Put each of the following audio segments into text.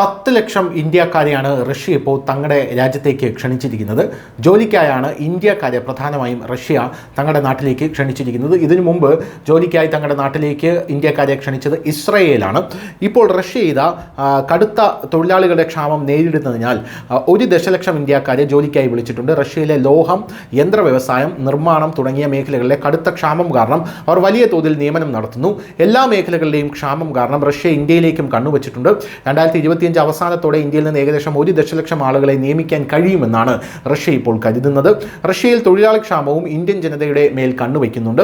10 ലക്ഷം ഇന്ത്യക്കാരെയാണ് Russia ഇപ്പോൾ തങ്ങളുടെ രാജ്യത്തേക്ക് ക്ഷണിച്ചിരിക്കുന്നത്. ജോലിക്കായാണ് ഇന്ത്യക്കാരെ പ്രധാനമായും റഷ്യ തങ്ങളുടെ നാട്ടിലേക്ക് ക്ഷണിച്ചിരിക്കുന്നത്. ഇതിനു മുമ്പ് ജോലിക്കായി തങ്ങളുടെ നാട്ടിലേക്ക് ഇന്ത്യക്കാരെ ക്ഷണിച്ചത് ഇസ്രയേലാണ്. ഇപ്പോൾ റഷ്യ കടുത്ത തൊഴിലാളികളുടെ ക്ഷാമം നേരിടുന്നതിനാൽ 1 ദശലക്ഷം ഇന്ത്യക്കാരെ ജോലിക്കായി വിളിച്ചിട്ടുണ്ട്. റഷ്യയിലെ ലോഹം, യന്ത്ര വ്യവസായം, നിർമ്മാണം തുടങ്ങിയ മേഖലകളിലെ കടുത്ത ക്ഷാമം കാരണം അവർ വലിയ തോതിൽ നിയമനം നടത്തുന്നു. എല്ലാ മേഖലകളിലെയും ക്ഷാമം കാരണം റഷ്യ ഇന്ത്യയിലേക്കും കണ്ണുവച്ചിട്ടുണ്ട്. 2025 അവസാനത്തോടെ ഇന്ത്യയിൽ നിന്ന് ഏകദേശം 1 ദശലക്ഷം ആളുകളെ നിയമിക്കാൻ കഴിയുമെന്നാണ് റഷ്യ ഇപ്പോൾ കരുതുന്നത്. റഷ്യയിൽ തൊഴിലാളി ക്ഷാമവും ഇന്ത്യൻ ജനതയുടെ മേൽ കണ്ണുവയ്ക്കുന്നുണ്ട്.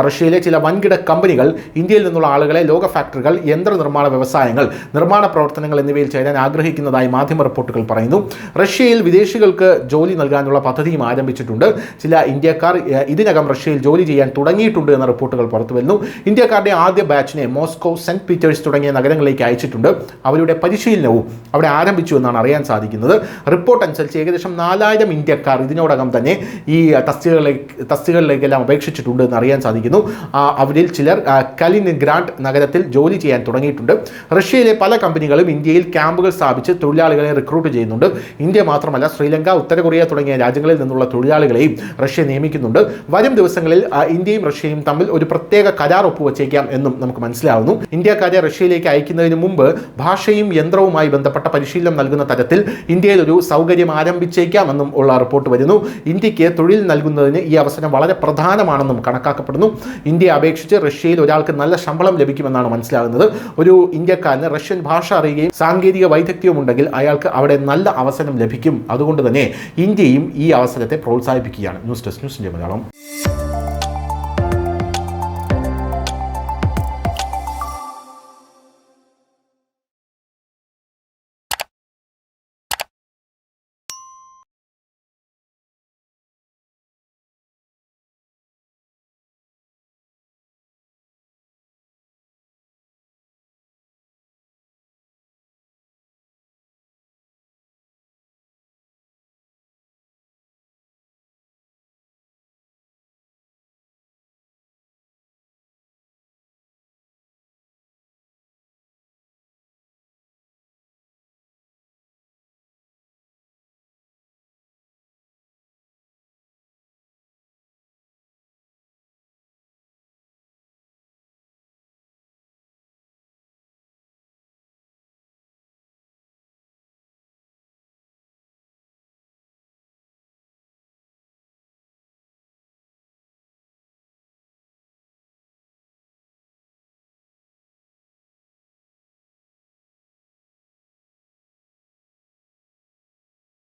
റഷ്യയിലെ ചില വൻകിട കമ്പനികൾ ഇന്ത്യയിൽ നിന്നുള്ള ആളുകളെ ലോക ഫാക്ടറികൾ, യന്ത്രനിർമ്മാണ വ്യവസായങ്ങൾ, നിർമ്മാണ പ്രവർത്തനങ്ങൾ എന്നിവയിൽ ചേരാൻ ആഗ്രഹിക്കുന്നതായി മാധ്യമ റിപ്പോർട്ടുകൾ പറയുന്നു. റഷ്യയിൽ വിദേശികൾക്ക് ജോലി നൽകാനുള്ള പദ്ധതിയും ആരംഭിച്ചിട്ടുണ്ട്. ചില ഇന്ത്യക്കാർ ഇതിനകം റഷ്യയിൽ ജോലി ചെയ്യാൻ തുടങ്ങിയിട്ടുണ്ട് എന്ന റിപ്പോർട്ടുകൾ പുറത്തുവരുന്നു. ഇന്ത്യക്കാരുടെ ആദ്യ ബാച്ചിനെ മോസ്കോ, സെന്റ് പീറ്റേഴ്സ് തുടങ്ങിയ നഗരങ്ങളിലേക്ക് അയച്ചിട്ടുണ്ട്. അവരുടെ പരിശീലനവും അവിടെ ആരംഭിച്ചു എന്നാണ് അറിയാൻ സാധിക്കുന്നത്. റിപ്പോർട്ട് അനുസരിച്ച് ഏകദേശം 4000 ഇന്ത്യക്കാർ ഇതിനോടകം തന്നെ ഈ തസ്തികകളിലേക്കെല്ലാം അപേക്ഷിച്ചിട്ടുണ്ട് എന്ന് അറിയാൻ സാധിക്കുന്നു. അവരിൽ ചിലർ കലിനിൻഗ്രാഡ് നഗരത്തിൽ ജോലി ചെയ്യാൻ തുടങ്ങിയിട്ടുണ്ട്. റഷ്യയിലെ പല കമ്പനികളും ഇന്ത്യയിൽ ക്യാമ്പുകൾ സ്ഥാപിച്ച് തൊഴിലാളികളെ റിക്രൂട്ട് ചെയ്യുന്നുണ്ട്. ഇന്ത്യ മാത്രമല്ല, ശ്രീലങ്ക, ഉത്തര കൊറിയ തുടങ്ങിയ രാജ്യങ്ങളിൽ നിന്നുള്ള തൊഴിലാളികളെയും റഷ്യ നിയമിക്കുന്നുണ്ട്. വരും ദിവസങ്ങളിൽ ഇന്ത്യയും റഷ്യയും തമ്മിൽ ഒരു പ്രത്യേക കരാർ ഒപ്പുവച്ചേക്കാം എന്നും നമുക്ക് മനസ്സിലാവുന്നു. ഇന്ത്യക്കാരെ റഷ്യയിലേക്ക് അയക്കുന്നതിന് മുമ്പ് ഭാഷയും യന്ത്രവുമായി ബന്ധപ്പെട്ട പരിശീലനം നൽകുന്ന തരത്തിൽ ഇന്ത്യയിൽ ഒരു സൗകര്യം ആരംഭിച്ചേക്കാമെന്നും ഉള്ള റിപ്പോർട്ട് വരുന്നു. ഇന്ത്യക്ക് തൊഴിൽ നൽകുന്നതിന് ഈ അവസരം വളരെ പ്രധാനമാണെന്നും കണക്കാക്കപ്പെടുന്നു. ഇന്ത്യയെ അപേക്ഷിച്ച് റഷ്യയിൽ ഒരാൾക്ക് നല്ല ശമ്പളം ലഭിക്കുമെന്നാണ് മനസ്സിലാകുന്നത്. ഒരു ഇന്ത്യക്കാരന് റഷ്യൻ ഭാഷ അറിയുകയും സാങ്കേതിക വൈദഗ്ധ്യവും ഉണ്ടെങ്കിൽ അയാൾക്ക് അവിടെ നല്ല അവസരം ലഭിക്കും. അതുകൊണ്ട് തന്നെ ഇന്ത്യയും ഈ അവസരത്തെ പ്രോത്സാഹിപ്പിക്കുകയാണ്. News desk, news India Malayalam.